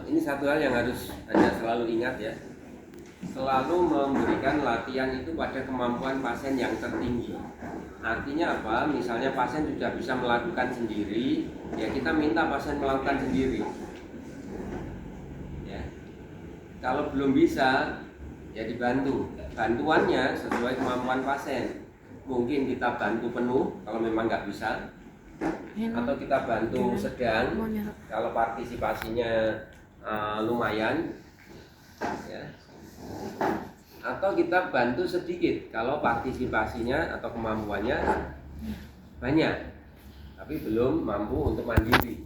Ini satu hal yang harus Anda selalu ingat ya. Selalu memberikan latihan itu pada kemampuan pasien yang tertinggi. Artinya apa? Misalnya pasien sudah bisa melakukan sendiri, ya kita minta pasien melakukan sendiri. Ya. Kalau belum bisa, ya dibantu. Bantuannya sesuai kemampuan pasien. Mungkin kita bantu penuh kalau memang nggak bisa, atau kita bantu sedang kalau partisipasinya lumayan, ya. Atau kita bantu sedikit kalau partisipasinya atau kemampuannya banyak tapi belum mampu untuk mandiri,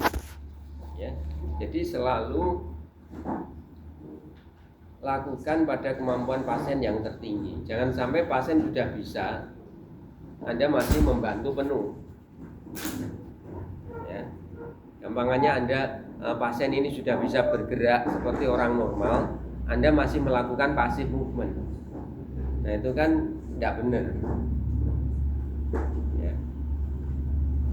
ya. Jadi selalu lakukan pada kemampuan pasien yang tertinggi. Jangan sampai pasien sudah bisa, Anda masih membantu penuh, ya. Gampangannya Anda pasien ini sudah bisa bergerak seperti orang normal, Anda masih melakukan passive movement. Nah itu kan tidak benar, ya.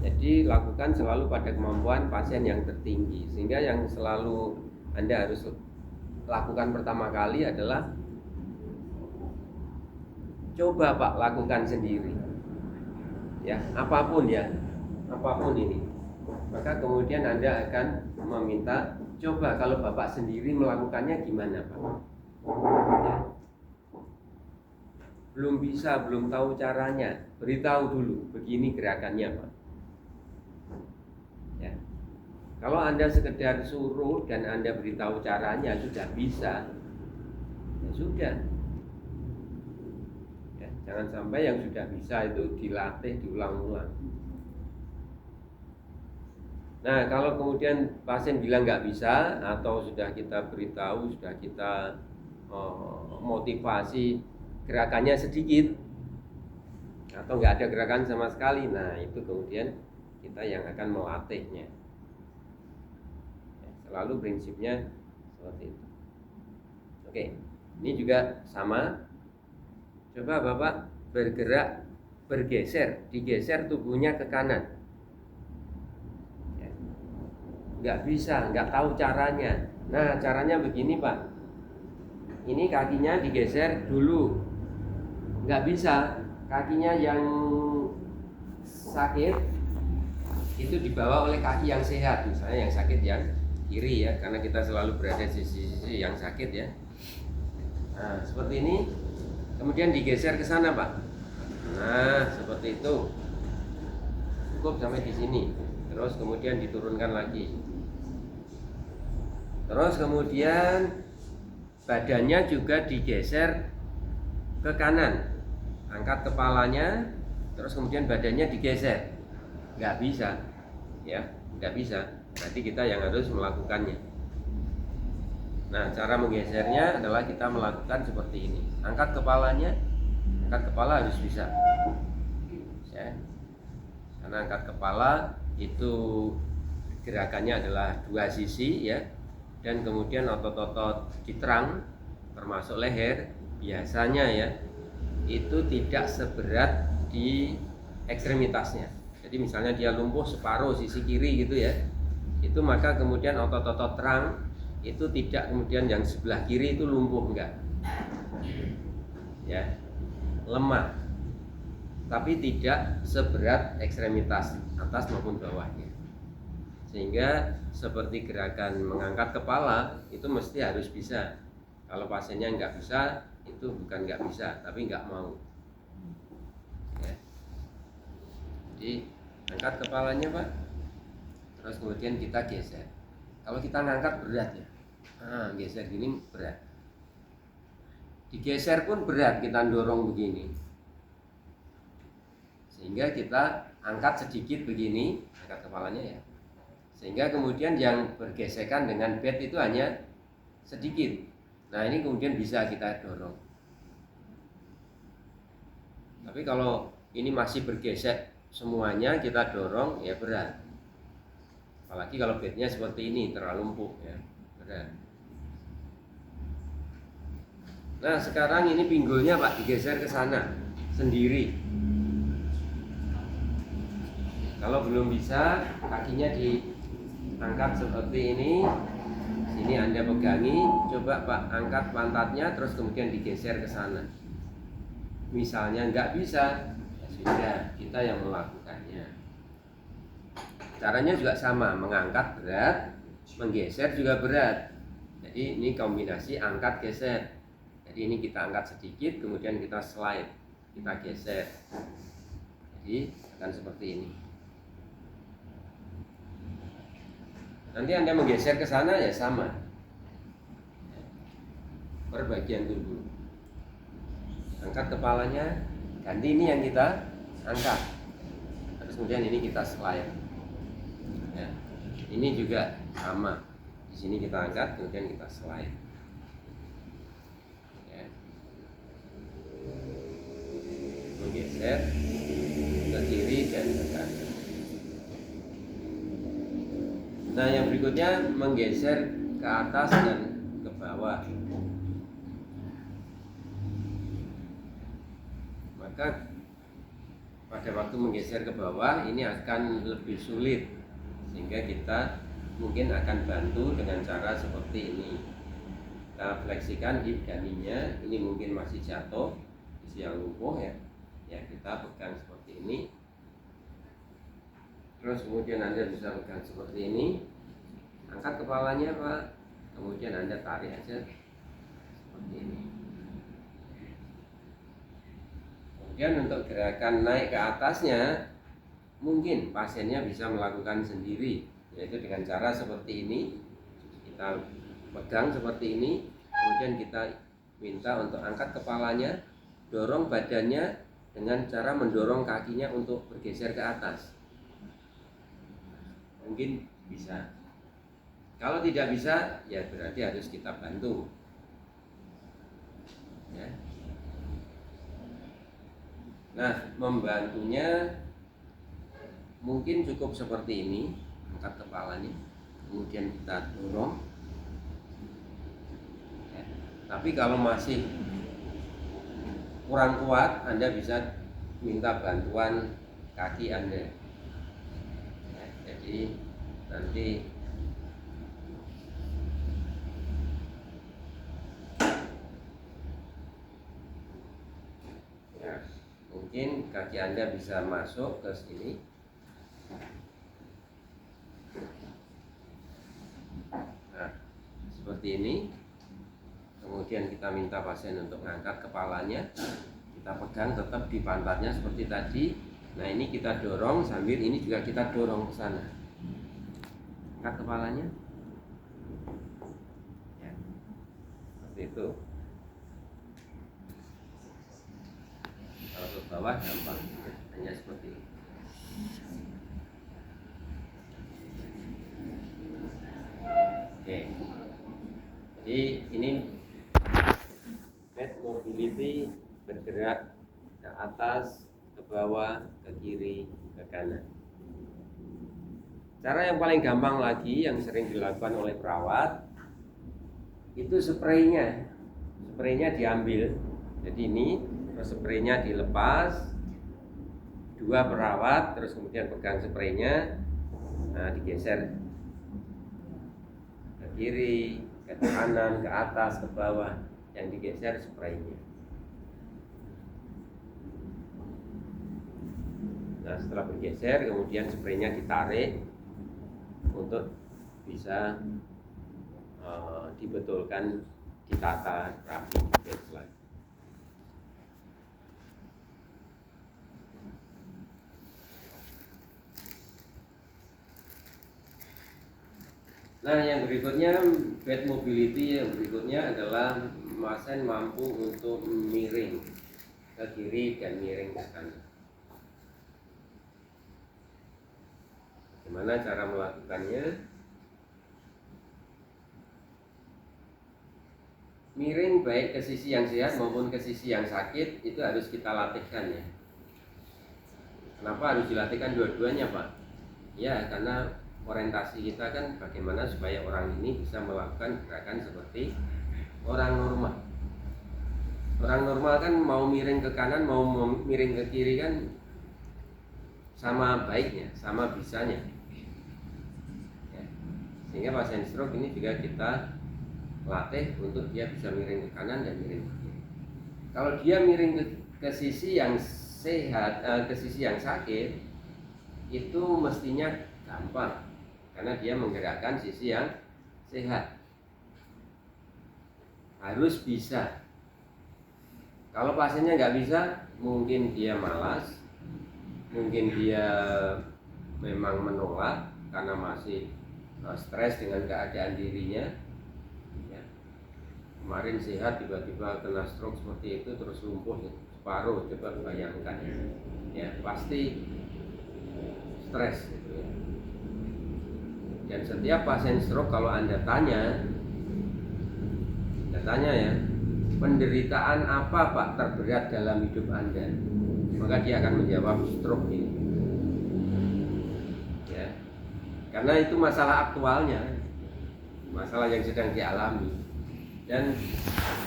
Jadi lakukan selalu pada kemampuan pasien yang tertinggi. Sehingga yang selalu Anda harus lakukan pertama kali adalah coba Pak lakukan sendiri, ya, apapun ini. Maka kemudian Anda akan meminta, coba kalau Bapak sendiri melakukannya gimana Pak, ya. Belum bisa, belum tahu caranya, beritahu dulu, begini gerakannya Pak, ya. Kalau Anda sekedar suruh dan Anda beritahu caranya sudah bisa, ya sudah, ya. Jangan sampai yang sudah bisa itu dilatih diulang-ulang. Nah kalau kemudian pasien bilang nggak bisa, atau sudah kita beritahu, sudah kita motivasi, gerakannya sedikit atau nggak ada gerakan sama sekali, nah itu kemudian kita yang akan melatihnya, ya, selalu prinsipnya seperti itu. Oke, ini juga sama. Coba Bapak bergerak, bergeser, digeser tubuhnya ke kanan, ya. Nggak bisa, nggak tahu caranya. Nah caranya begini Pak, ini kakinya digeser dulu, nggak bisa, kakinya yang sakit itu dibawa oleh kaki yang sehat. Misalnya yang sakit yang kiri, ya, karena kita selalu berada di sisi yang sakit, ya. Nah seperti ini, kemudian digeser ke sana Pak. Nah seperti itu, cukup sampai di sini. Terus kemudian diturunkan lagi. Terus kemudian badannya juga digeser ke kanan, angkat kepalanya, terus kemudian badannya digeser. Nggak bisa, ya, nggak bisa. Berarti kita yang harus melakukannya. Nah, cara menggesernya adalah kita melakukan seperti ini. Angkat kepalanya, angkat kepala harus bisa, ya. Karena angkat kepala itu gerakannya adalah dua sisi, ya. Dan kemudian otot-otot di terang, termasuk leher, biasanya, ya, itu tidak seberat di ekstremitasnya. Jadi misalnya dia lumpuh separuh sisi kiri gitu, ya, itu maka kemudian otot-otot terang itu tidak kemudian yang sebelah kiri itu lumpuh, enggak, ya, lemah, tapi tidak seberat ekstremitas atas maupun bawahnya. Sehingga seperti gerakan mengangkat kepala itu mesti harus bisa. Kalau pasiennya nggak bisa, itu bukan nggak bisa, tapi nggak mau, ya. Jadi angkat kepalanya Pak, terus kemudian kita geser. Kalau kita ngangkat berat, ya, geser gini berat. Digeser pun berat, kita dorong begini, sehingga kita angkat sedikit begini, angkat kepalanya, ya, sehingga kemudian yang bergesekan dengan bed itu hanya sedikit. Nah ini kemudian bisa kita dorong. Tapi kalau ini masih bergesek semuanya kita dorong, ya berat. Apalagi kalau bednya seperti ini, terlalu empuk, ya, berat. Nah sekarang ini pinggulnya Pak digeser ke sana sendiri. Kalau belum bisa, kakinya diangkat seperti ini, Sini Anda pegangi, coba Pak angkat pantatnya terus kemudian digeser ke sana. Misalnya nggak bisa, ya sudah, kita yang melakukannya. Caranya juga sama, mengangkat berat, menggeser juga berat. Jadi ini kombinasi angkat geser. Jadi ini kita angkat sedikit, kemudian kita slide, kita geser. Jadi akan seperti ini. Nanti Anda menggeser ke sana ya sama. Per bagian tubuh. Angkat kepalanya, ganti ini yang kita angkat. Terus kemudian ini kita slide. Ya. Ini juga sama. Di sini kita angkat, kemudian kita slide. Ya. Menggeser ke kiri dan ke kanan. Nah, yang berikutnya menggeser ke atas dan ke bawah. Maka pada waktu menggeser ke bawah ini akan lebih sulit, sehingga kita mungkin akan bantu dengan cara seperti ini. Kita fleksikan hip dummy-nya, ini mungkin masih jatuh, isi yang lumpuh ya. Ya, kita pegang seperti ini. Terus kemudian Anda bisa pegang seperti ini. Angkat kepalanya Pak. Kemudian Anda tarik aja seperti ini. Kemudian untuk gerakan naik ke atasnya, mungkin pasiennya bisa melakukan sendiri, yaitu dengan cara seperti ini. Kita pegang seperti ini, kemudian kita minta untuk angkat kepalanya, dorong badannya dengan cara mendorong kakinya untuk bergeser ke atas. Mungkin bisa. Kalau tidak bisa, ya berarti harus kita bantu. Ya. Nah, membantunya mungkin cukup seperti ini, angkat kepalanya, kemudian kita dorong. Ya. Tapi kalau masih kurang kuat, Anda bisa minta bantuan kaki Anda. Ya, jadi nanti ya, mungkin kaki Anda bisa masuk ke sini. Nah, seperti ini. Kemudian kita minta pasien untuk mengangkat kepalanya. Kita pegang tetap di pantatnya seperti tadi. Nah, ini kita dorong sambil ini juga kita dorong ke sana. Angkat kepalanya. Ya. Seperti itu. Kalau ke bawah gampang, hanya seperti ini. Oke. Jadi ini head mobility, bergerak ke atas, ke bawah, ke kiri, ke kanan. Cara yang paling gampang lagi yang sering dilakukan oleh perawat itu spraynya diambil. Jadi ini terus spraynya dilepas, dua perawat terus kemudian pegang spraynya, nah digeser ke kiri, ke kanan, ke atas, ke bawah, yang digeser spraynya. Nah, setelah bergeser kemudian spraynya ditarik untuk bisa dibetulkan, ditata rapi lagi. Nah, yang berikutnya bed mobility, yang berikutnya adalah pasien mampu untuk miring ke kiri dan miring ke kanan. Bagaimana cara melakukannya? Miring baik ke sisi yang sehat maupun ke sisi yang sakit itu harus kita latihkan ya. Kenapa harus dilatihkan dua-duanya Pak? Ya, karena orientasi kita kan bagaimana supaya orang ini bisa melakukan gerakan seperti orang normal. Orang normal kan mau miring ke kanan, mau miring ke kiri kan sama baiknya, sama bisanya. Ya. Sehingga pasien stroke ini juga kita latih untuk dia bisa miring ke kanan dan miring ke kiri. Kalau dia miring ke sisi yang sehat, ke sisi yang sakit, itu mestinya gampang karena dia menggerakkan sisi yang sehat. Harus bisa. Kalau pasiennya nggak bisa, mungkin dia malas, mungkin dia memang menolak karena masih stres dengan keadaan dirinya. Ya. Kemarin sehat tiba-tiba kena stroke seperti itu terus lumpuh separuh, coba bayangkan. Ya pasti stres. Gitu ya. Dan setiap pasien stroke kalau Anda tanya ya, penderitaan apa Pak terberat dalam hidup Anda? Maka dia akan menjawab stroke ini. Ya. Karena itu masalah aktualnya, masalah yang sedang dialami. Dan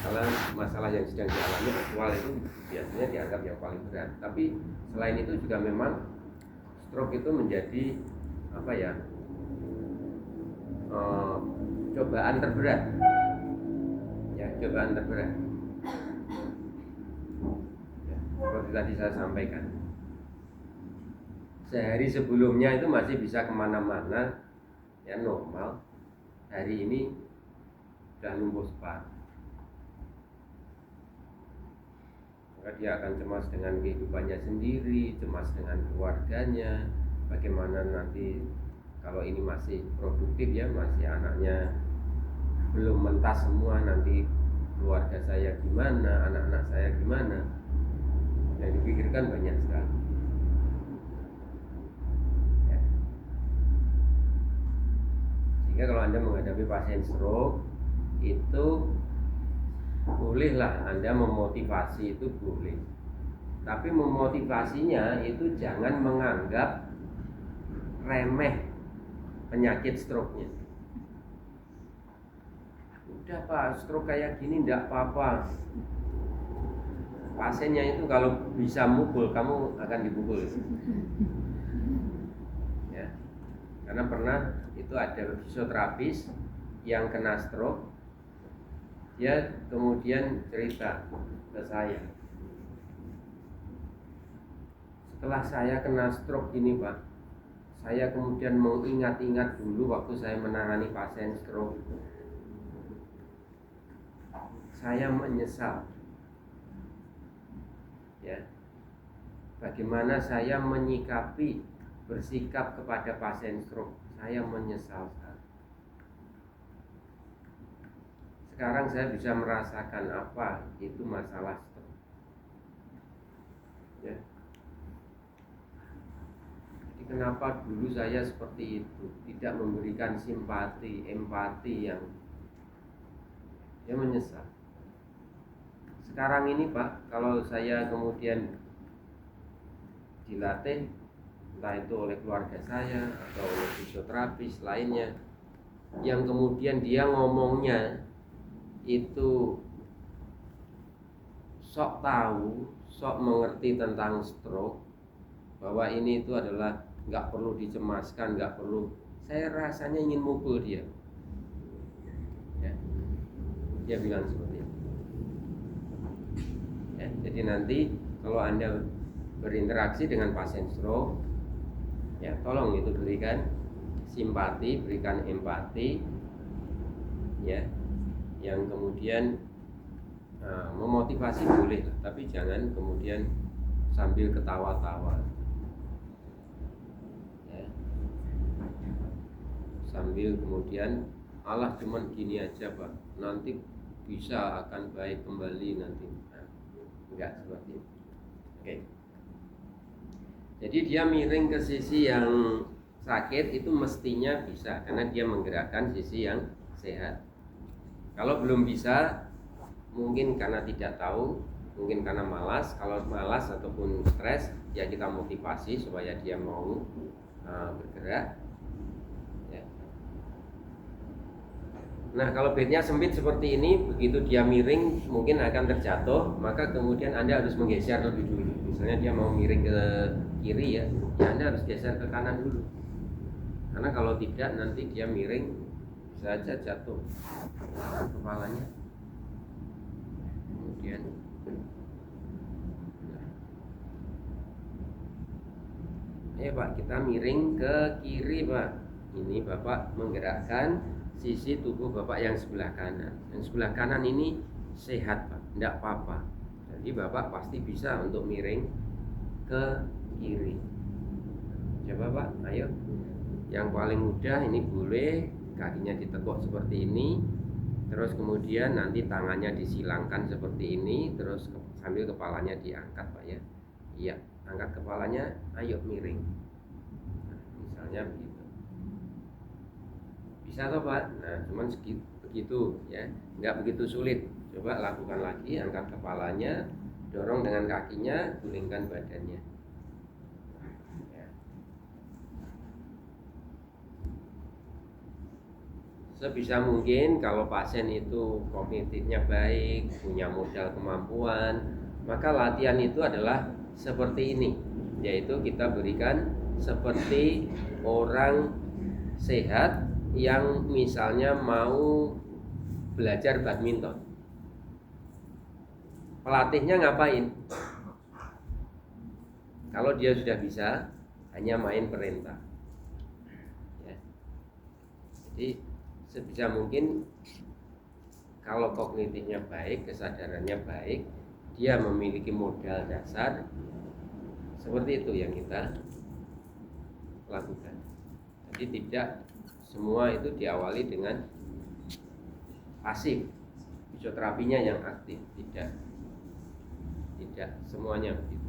kalau masalah yang sedang dialami aktual itu biasanya dianggap yang paling berat. Tapi selain itu juga memang stroke itu menjadi apa ya? Cobaan terberat. Ya, cobaan terberat. Ya, seperti tadi saya sampaikan. Sehari sebelumnya itu masih bisa kemana-mana, ya normal. Hari ini sudah lumpuh separuh. Maka dia akan cemas dengan kehidupannya sendiri, cemas dengan keluarganya. Bagaimana nanti kalau ini masih produktif ya, masih anaknya belum mentas semua, nanti keluarga saya gimana, anak-anak saya gimana, yang dipikirkan banyak sekali ya. Sehingga kalau Anda menghadapi pasien stroke itu bolehlah Anda memotivasi, itu boleh, tapi memotivasinya itu jangan menganggap remeh penyakit stroke-nya. Udah Pak, stroke kayak gini enggak apa-apa. Pasiennya itu kalau bisa mukul, kamu akan dipukul. Ya. Karena pernah itu ada fisioterapis yang kena stroke. Dia kemudian cerita ke saya. Setelah saya kena stroke gini Pak, saya kemudian mengingat-ingat dulu waktu saya menangani pasien stroke. Saya menyesal, ya, bagaimana saya menyikapi, bersikap kepada pasien stroke. Saya menyesal sekali. Sekarang saya bisa merasakan apa itu masalah stroke. Ya. Jadi kenapa dulu saya seperti itu, tidak memberikan simpati, empati yang menyesal. Sekarang ini Pak, kalau saya kemudian dilatih, entah itu oleh keluarga saya atau oleh fisioterapis lainnya, yang kemudian dia ngomongnya itu sok tahu, sok mengerti tentang stroke, bahwa ini itu adalah nggak perlu dicemaskan, nggak perlu, saya rasanya ingin mukul dia. Ya. Dia bilang seperti itu. Ya, jadi nanti kalau Anda berinteraksi dengan pasien stroke, ya tolong itu berikan simpati, berikan empati, ya, yang kemudian memotivasi boleh, tapi jangan kemudian sambil ketawa-tawa, ya, sambil kemudian Allah cuman gini aja Pak, nanti bisa akan baik kembali nanti. Enggak seperti itu. Oke. Jadi dia miring ke sisi yang sakit itu mestinya bisa, karena dia menggerakkan sisi yang sehat. Kalau belum bisa, mungkin karena tidak tahu, mungkin karena malas. Kalau malas ataupun stres, ya kita motivasi supaya dia mau bergerak. Ya. Nah, kalau bednya sempit seperti ini, begitu dia miring mungkin akan terjatuh, maka kemudian Anda harus menggeser lebih dulu. Misalnya dia mau miring ke kiri ya Anda harus geser ke kanan dulu. Karena kalau tidak nanti dia miring bisa aja jatuh kepalanya. Kemudian ayo Pak, kita miring ke kiri Pak. Ini Bapak menggerakkan sisi tubuh Bapak yang sebelah kanan. Yang sebelah kanan ini sehat Pak, tidak apa-apa. Jadi Bapak pasti bisa untuk miring ke kiri. Coba Pak, ayo. Yang paling mudah ini boleh kakinya ditekuk seperti ini. Terus kemudian nanti tangannya disilangkan seperti ini. Terus sambil kepalanya diangkat Pak ya. Iya, angkat kepalanya, ayo miring. Nah, misalnya begitu. Bisa toh Pak? Nah, cuman begitu ya, nggak begitu sulit. Coba lakukan lagi, angkat kepalanya, dorong dengan kakinya, gulingkan badannya. Ya. Sebisa mungkin kalau pasien itu kognitifnya baik, punya modal kemampuan, maka latihan itu adalah seperti ini, yaitu kita berikan seperti orang sehat yang misalnya mau belajar badminton. Pelatihnya ngapain? Kalau dia sudah bisa, hanya main perintah ya. Jadi sebisa mungkin kalau kognitifnya baik, kesadarannya baik, dia memiliki modal dasar. Seperti itu yang kita lakukan. Jadi tidak semua itu diawali dengan pasif, fisioterapinya yang aktif, tidak semuanya begitu.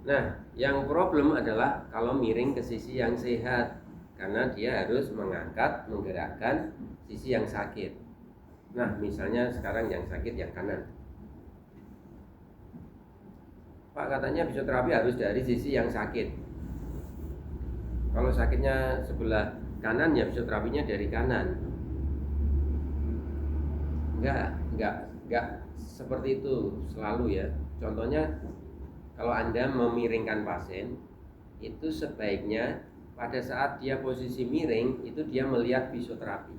Nah, yang problem adalah kalau miring ke sisi yang sehat, karena dia harus mengangkat, menggerakkan sisi yang sakit. Nah, misalnya sekarang yang sakit yang kanan. Pak, katanya fisioterapi harus dari sisi yang sakit. Kalau sakitnya sebelah kanan ya fisioterapinya dari kanan. Enggak seperti itu selalu ya. Contohnya kalau Anda memiringkan pasien, itu sebaiknya pada saat dia posisi miring itu dia melihat fisioterapi.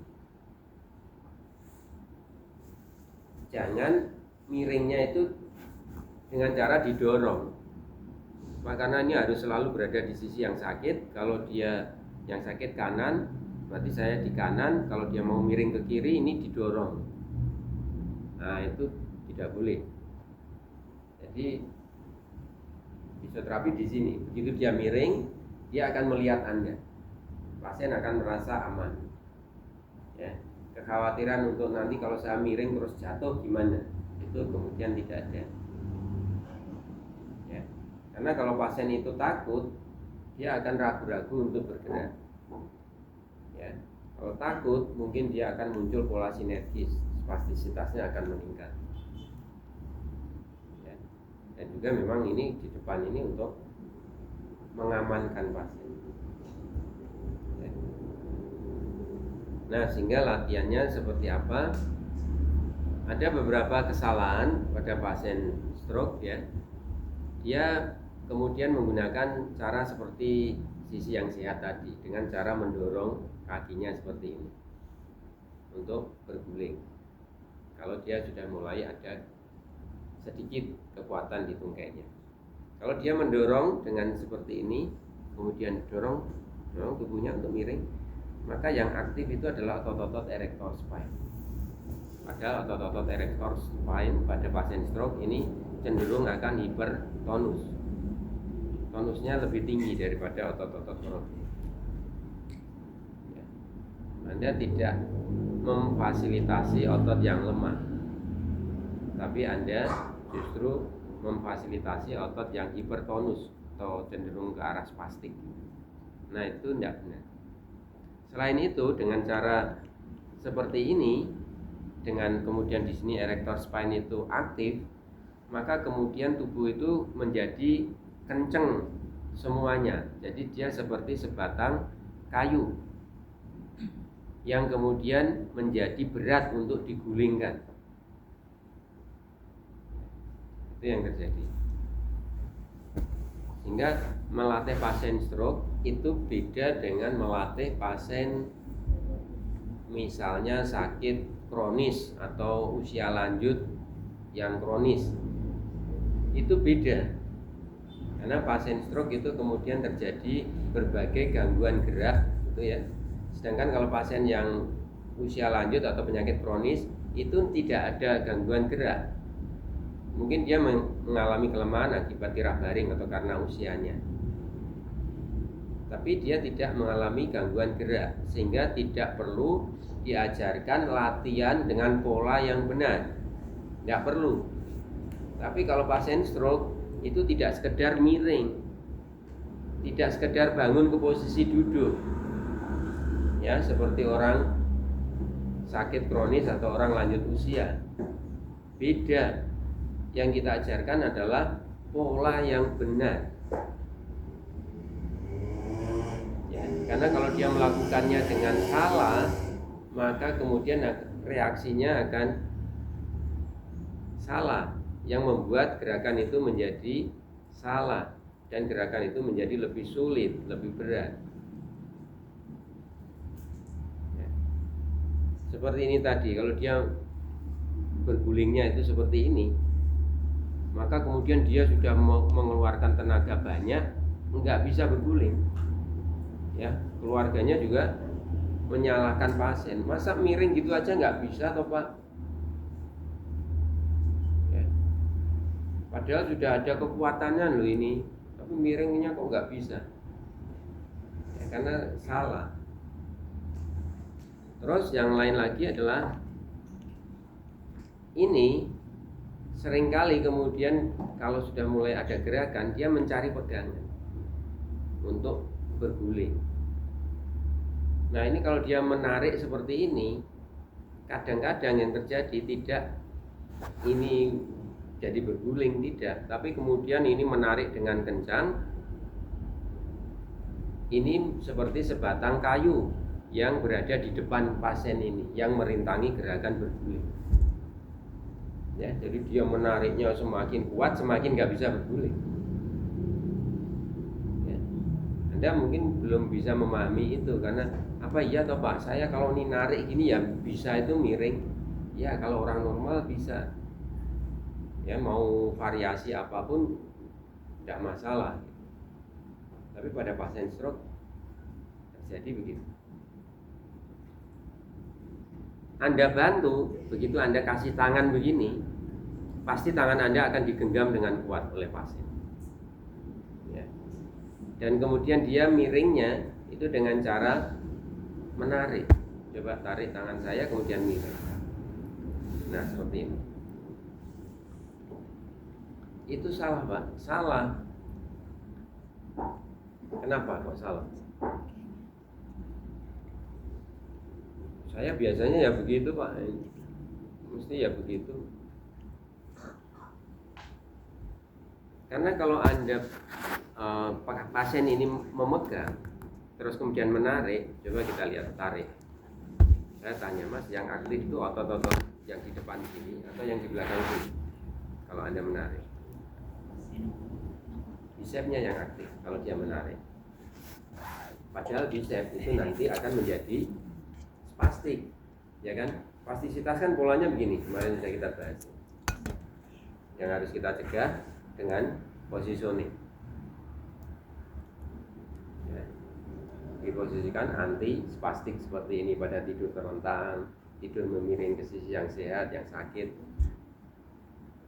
Jangan miringnya itu dengan cara didorong. Karena ini harus selalu berada di sisi yang sakit. Kalau dia yang sakit kanan, berarti saya di kanan. Kalau dia mau miring ke kiri, ini didorong. Nah, itu tidak boleh. Jadi fisioterapi di sini. Begitu dia miring, dia akan melihat Anda. Pasien akan merasa aman. Ya, kekhawatiran untuk nanti kalau saya miring terus jatuh gimana? Itu kemudian tidak ada. Karena kalau pasien itu takut, dia akan ragu-ragu untuk bergerak. Ya, kalau takut, mungkin dia akan muncul pola sinergis, spastisitasnya akan meningkat. Ya. Dan juga memang ini di depan ini untuk mengamankan pasien. Ya. Nah, sehingga latihannya seperti apa? Ada beberapa kesalahan pada pasien stroke ya. Dia kemudian menggunakan cara seperti sisi yang sehat tadi, dengan cara mendorong kakinya seperti ini untuk berguling. Kalau dia sudah mulai ada sedikit kekuatan di tungkainya. Kalau dia mendorong dengan seperti ini, kemudian dorong tubuhnya untuk miring, maka yang aktif itu adalah otot-otot erector spine. Padahal otot-otot erector spine pada pasien stroke ini cenderung akan hipertonus. Tonusnya lebih tinggi daripada otot-otot perut. Ya. Anda tidak memfasilitasi otot yang lemah, tapi Anda justru memfasilitasi otot yang hipertonus atau cenderung ke arah spastik. Nah, itu tidak benar. Selain itu, dengan cara seperti ini, dengan kemudian di sini erector spine itu aktif, maka kemudian tubuh itu menjadi kenceng semuanya. Jadi dia seperti sebatang kayu yang kemudian menjadi berat untuk digulingkan. Itu yang terjadi. Sehingga melatih pasien stroke itu beda dengan melatih pasien misalnya sakit kronis atau usia lanjut yang kronis. Itu beda. Karena pasien stroke itu kemudian terjadi berbagai gangguan gerak gitu ya. Sedangkan kalau pasien yang usia lanjut atau penyakit kronis itu tidak ada gangguan gerak. Mungkin dia mengalami kelemahan akibat tirah baring atau karena usianya. Tapi dia tidak mengalami gangguan gerak, sehingga tidak perlu diajarkan latihan dengan pola yang benar. Tidak perlu. Tapi kalau pasien stroke itu tidak sekedar miring, tidak sekedar bangun ke posisi duduk, ya seperti orang sakit kronis atau orang lanjut usia. Beda. Yang kita ajarkan adalah pola yang benar. Ya, karena kalau dia melakukannya dengan salah, maka kemudian reaksinya akan salah, yang membuat gerakan itu menjadi salah dan gerakan itu menjadi lebih sulit, lebih berat. Ya. Seperti ini tadi, kalau dia bergulingnya itu seperti ini, maka kemudian dia sudah mengeluarkan tenaga banyak, nggak bisa berguling. Ya, keluarganya juga menyalahkan pasien, masa miring gitu aja nggak bisa toh Pak? Padahal sudah ada kekuatannya loh ini, tapi miringnya kok nggak bisa? Ya, karena salah. Terus yang lain lagi adalah ini seringkali kemudian kalau sudah mulai ada gerakan, dia mencari pegangan untuk berguling. Nah ini kalau dia menarik seperti ini, kadang-kadang yang terjadi tidak ini jadi berguling, tidak, tapi kemudian ini menarik dengan kencang. Ini seperti sebatang kayu yang berada di depan pasien ini, yang merintangi gerakan berguling. Ya, jadi dia menariknya semakin kuat, semakin nggak bisa berguling. Ya. Anda mungkin belum bisa memahami itu, karena apa iya toh Pak, saya kalau ini narik gini ya bisa itu miring. Ya kalau orang normal bisa. Ya mau variasi apapun tidak masalah. Tapi pada pasien stroke terjadi begitu. Anda bantu, begitu Anda kasih tangan begini, pasti tangan Anda akan digenggam dengan kuat oleh pasien. Ya. Dan kemudian dia miringnya itu dengan cara menarik. Coba tarik tangan saya kemudian miring. Nah seperti ini. Itu salah Pak, salah. Kenapa kok salah? Saya biasanya ya begitu Pak, mesti ya begitu. Karena kalau Anda pasien ini memegang terus kemudian menarik, coba kita lihat tarik. Saya tanya Mas, yang aktif itu otot-otot yang di depan sini atau yang di belakang sini? Kalau Anda menarik, bicepsnya yang aktif kalau dia menarik. Padahal biceps itu nanti akan menjadi spastik, ya kan? Spastisitas kan polanya begini, kemarin sudah kita bahas. Yang harus kita cegah dengan positioning. Ya. Diposisikan anti spastik seperti ini pada tidur terlentang, tidur memiring ke sisi yang sehat, yang sakit.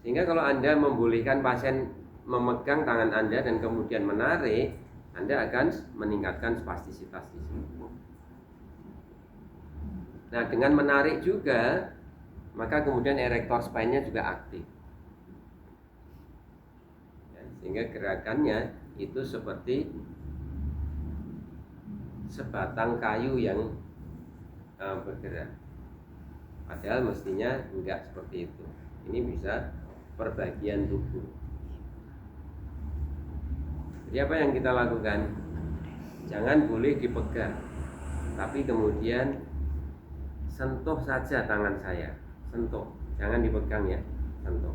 Sehingga kalau Anda membolehkan pasien memegang tangan Anda dan kemudian menarik, Anda akan meningkatkan spastisitas di sini. Nah, dengan menarik juga, maka kemudian erector spine-nya juga aktif. Ya, sehingga gerakannya itu seperti sebatang kayu yang bergerak. Padahal mestinya enggak seperti itu. Ini bisa perbagian tubuh. Jadi apa yang kita lakukan? Jangan boleh dipegang, tapi kemudian sentuh saja tangan saya, sentuh, jangan dipegang ya, sentuh.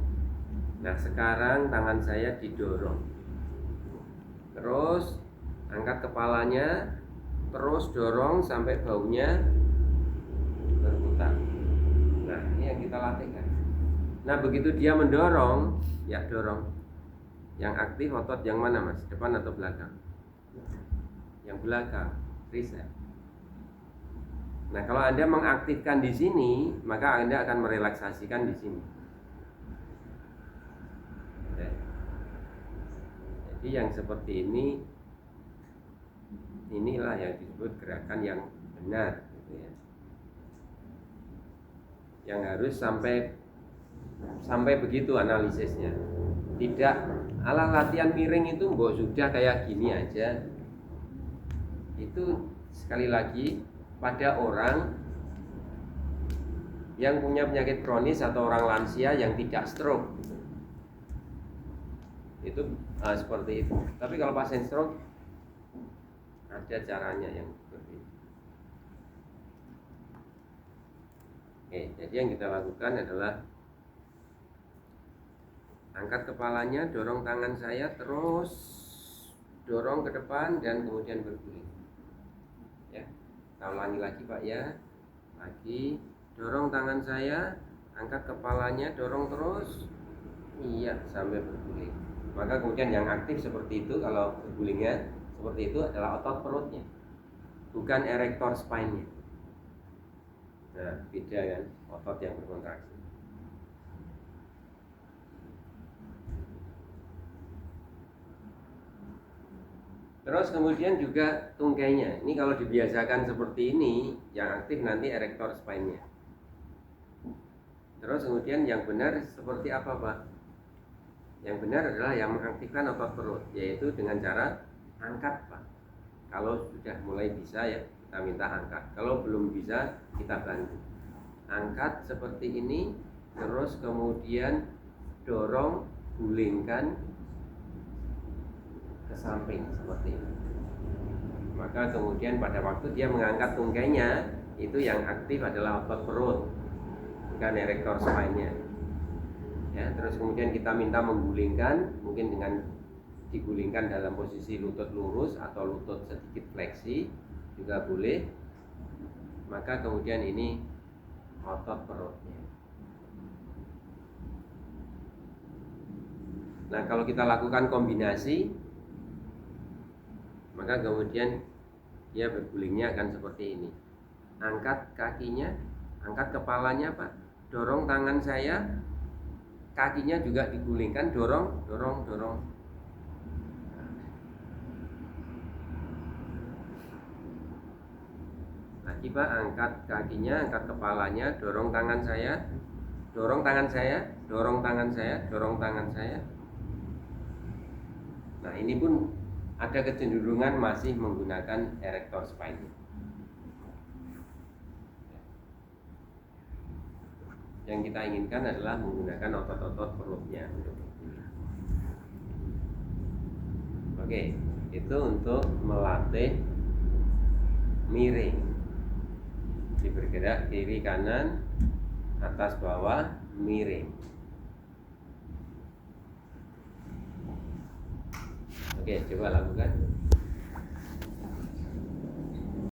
Nah sekarang tangan saya didorong, terus angkat kepalanya, terus dorong sampai baunya berputar. Nah, ini yang kita latihkan. Nah, begitu dia mendorong, ya dorong. Yang aktif otot yang mana, Mas? Depan atau belakang? Yang belakang, tricep. Nah, kalau Anda mengaktifkan di sini, maka Anda akan merelaksasikan di sini. Oke. Jadi yang seperti ini, inilah yang disebut gerakan yang benar, gitu ya. Yang harus sampai begitu analisisnya. Tidak ala latihan miring itu sudah kayak gini aja. Itu sekali lagi pada orang yang punya penyakit kronis atau orang lansia yang tidak stroke, itu seperti itu. Tapi kalau pasien stroke ada caranya yang seperti itu. Oke, jadi yang kita lakukan adalah angkat kepalanya, dorong tangan saya, terus dorong ke depan dan kemudian berguling. Ya, kita ulangi lagi Pak ya. Lagi, dorong tangan saya, angkat kepalanya, dorong terus, iya sampai berguling. Maka kemudian yang aktif seperti itu, kalau bergulingnya seperti itu adalah otot perutnya, bukan erector spine-nya. Nah, beda kan, otot yang berkontraksi. Terus kemudian juga tungkainya. Ini kalau dibiasakan seperti ini, yang aktif nanti erector spine-nya. Terus kemudian yang benar seperti apa Pak? Yang benar adalah yang mengaktifkan otot perut, yaitu dengan cara angkat Pak. Kalau sudah mulai bisa ya, kita minta angkat. Kalau belum bisa, kita bantu. Angkat seperti ini, terus kemudian dorong, gulingkan ke samping seperti ini. Maka kemudian pada waktu dia mengangkat tungkainya, itu yang aktif adalah otot perut, bukan erector spine-nya. Ya, terus kemudian kita minta menggulingkan, mungkin dengan digulingkan dalam posisi lutut lurus atau lutut sedikit fleksi juga boleh. Maka kemudian ini otot perutnya. Nah, kalau kita lakukan kombinasi, maka kemudian dia bergulingnya akan seperti ini. Angkat kakinya, angkat kepalanya Pak, dorong tangan saya, kakinya juga digulingkan, dorong, dorong, dorong. Lagi Pak, angkat kakinya, angkat kepalanya, dorong tangan saya, dorong tangan saya, dorong tangan saya, dorong tangan saya. Nah, ini pun ada kecenderungan masih menggunakan erector spine. Yang kita inginkan adalah menggunakan otot-otot perutnya. Oke, itu untuk melatih miring. Bergerak kiri kanan, atas bawah, miring. Oke, coba lakukan.